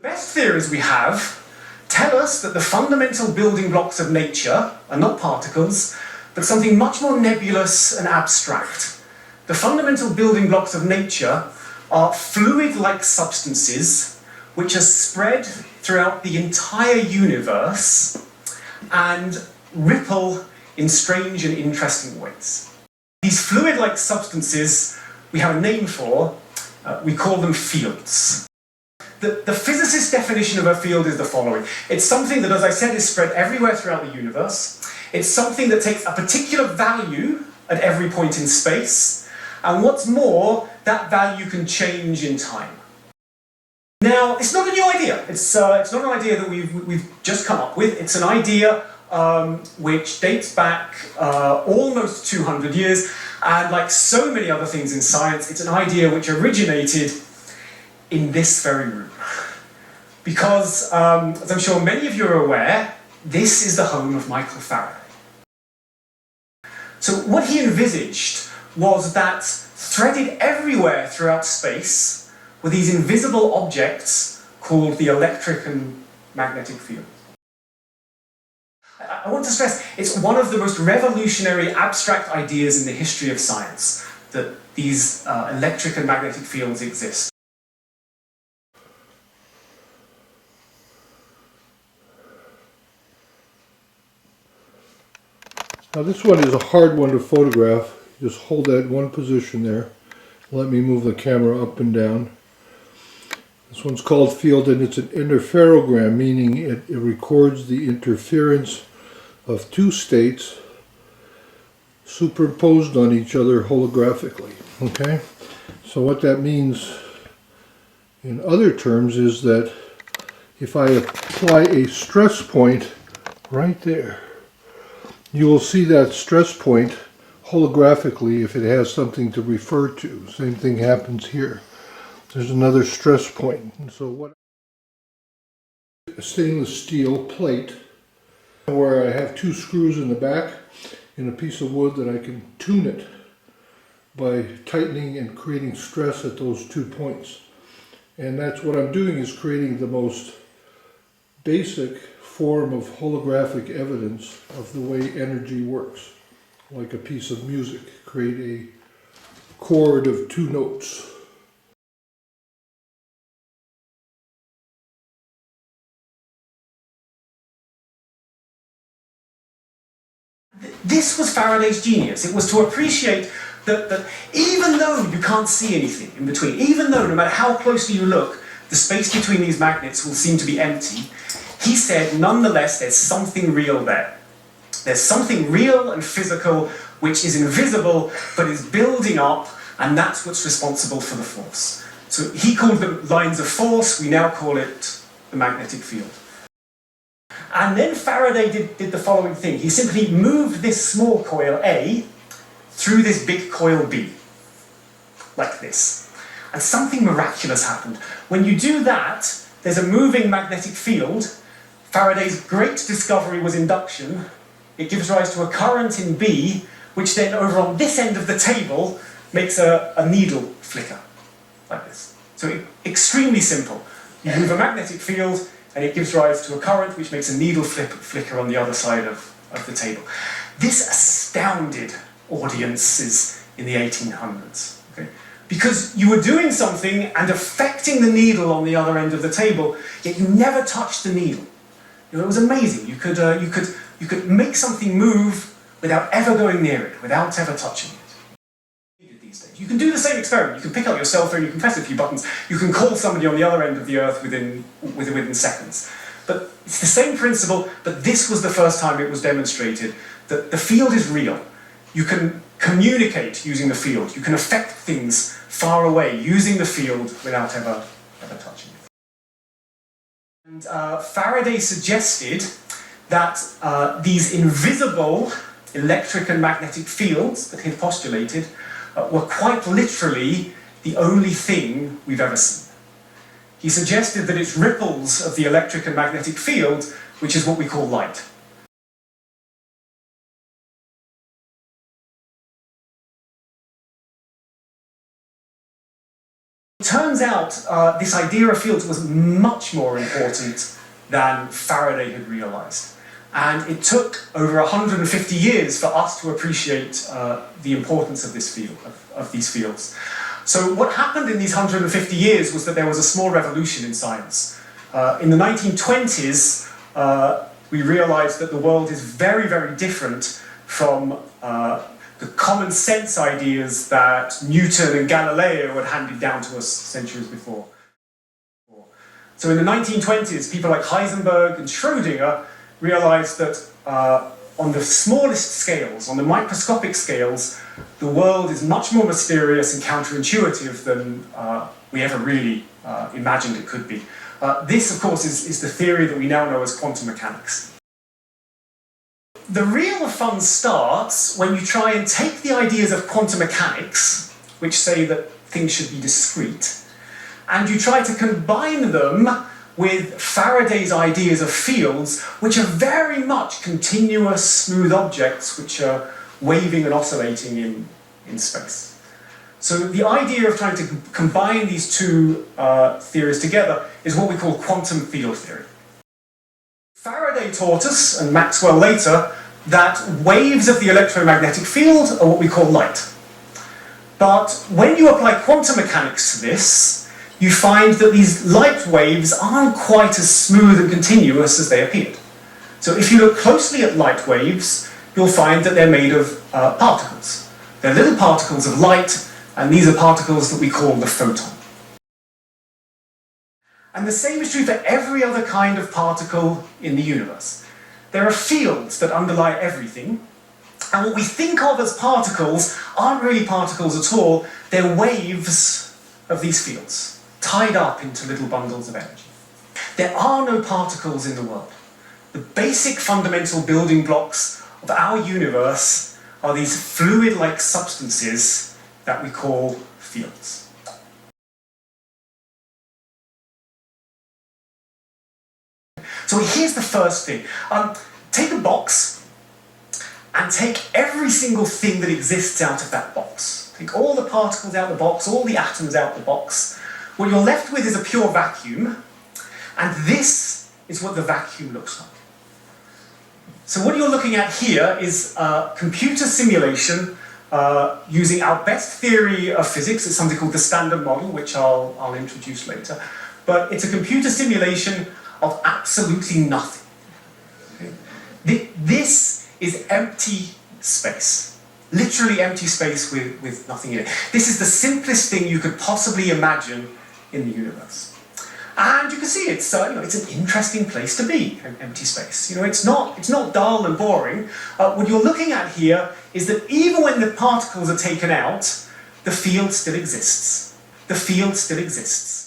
The best theories we have tell us that the fundamental building blocks of nature are not particles, but something much more nebulous and abstract. The fundamental building blocks of nature are fluid-like substances which are spread throughout the entire universe and ripple in strange and interesting ways. These fluid-like substances we have a name for, we call them fields. The physicist's definition of a field is the following. It's something that, as I said, is spread everywhere throughout the universe. It's something that takes a particular value at every point in space, and what's more, that value can change in time. Now, it's not a new idea. It's not an idea that we've just come up with. It's an idea which dates back almost 200 years, and like so many other things in science, it's an idea which originated in this very room. Because, as I'm sure many of you are aware, this is the home of Michael Faraday. So what he envisaged was that threaded everywhere throughout space were these invisible objects called the electric and magnetic fields. I want to stress, it's one of the most revolutionary abstract ideas in the history of science, that these electric and magnetic fields exist. Now this one is a hard one to photograph. Just hold that in one position there. Let me move the camera up and down. This one's called field, and it's an interferogram, meaning it records the interference of two states superimposed on each other holographically. Okay? So what that means in other terms is that if I apply a stress point right there, you will see that stress point holographically if it has something to refer to. Same thing happens here. There's another stress point. And so what? A stainless steel plate where I have two screws in the back and a piece of wood that I can tune it by tightening and creating stress at those 2 points. And that's what I'm doing, is creating the most basic form of holographic evidence of the way energy works. Like a piece of music, create a chord of 2 notes. This was Faraday's genius. It was to appreciate that even though you can't see anything in between, even though no matter how closely you look, the space between these magnets will seem to be empty, he said, nonetheless, there's something real there. There's something real and physical which is invisible but is building up, and that's what's responsible for the force. So he called them lines of force, we now call it the magnetic field. And then Faraday did the following thing. He simply moved this small coil A through this big coil B, like this. And something miraculous happened. When you do that, there's a moving magnetic field. Faraday's great discovery was induction. It gives rise to a current in B, which then over on this end of the table makes a needle flicker, like this. So extremely simple. You move a magnetic field, and it gives rise to a current which makes a needle flicker on the other side of the table. This astounded audiences in the 1800s, okay? Because you were doing something and affecting the needle on the other end of the table, yet you never touched the needle. You know, it was amazing. You could make something move without ever going near it, without ever touching it. You can do the same experiment. You can pick up your cell phone, you can press a few buttons, you can call somebody on the other end of the earth within seconds. But it's the same principle, but this was the first time it was demonstrated that the field is real. You can communicate using the field. You can affect things far away using the field without ever touching it. And Faraday suggested that these invisible electric and magnetic fields that he postulated were quite literally the only thing we've ever seen. He suggested that it's ripples of the electric and magnetic field, which is what we call light. It turns turns out this idea of fields was much more important than Faraday had realized. And it took over 150 years for us to appreciate the importance of this field, of these fields. So what happened in these 150 years was that there was a small revolution in science. In the 1920s, we realized that the world is very, very different from the common sense ideas that Newton and Galileo had handed down to us centuries before. So in the 1920s, people like Heisenberg and Schrödinger realized that on the smallest scales, on the microscopic scales, the world is much more mysterious and counterintuitive than we ever really imagined it could be. This, of course, is the theory that we now know as quantum mechanics. The real fun starts when you try and take the ideas of quantum mechanics, which say that things should be discrete, and you try to combine them with Faraday's ideas of fields, which are very much continuous, smooth objects which are waving and oscillating in space. So the idea of trying to combine these two theories together is what we call quantum field theory. Faraday taught us, and Maxwell later, that waves of the electromagnetic field are what we call light. But when you apply quantum mechanics to this, you find that these light waves aren't quite as smooth and continuous as they appeared. So if you look closely at light waves, you'll find that they're made of particles. They're little particles of light, and these are particles that we call the photon. And the same is true for every other kind of particle in the universe. There are fields that underlie everything, and what we think of as particles aren't really particles at all, they're waves of these fields, tied up into little bundles of energy. There are no particles in the world. The basic fundamental building blocks of our universe are these fluid-like substances that we call fields. So here's the first thing. Take a box and take every single thing that exists out of that box. Take all the particles out of the box, all the atoms out of the box. What you're left with is a pure vacuum, and this is what the vacuum looks like. So what you're looking at here is a computer simulation using our best theory of physics. It's something called the Standard Model, which I'll introduce later. But it's a computer simulation of absolutely nothing. Okay? This is empty space. Literally empty space with nothing in it. This is the simplest thing you could possibly imagine in the universe. And you can see it's an interesting place to be, empty space. It's not dull and boring. What you're looking at here is that even when the particles are taken out, the field still exists. The field still exists.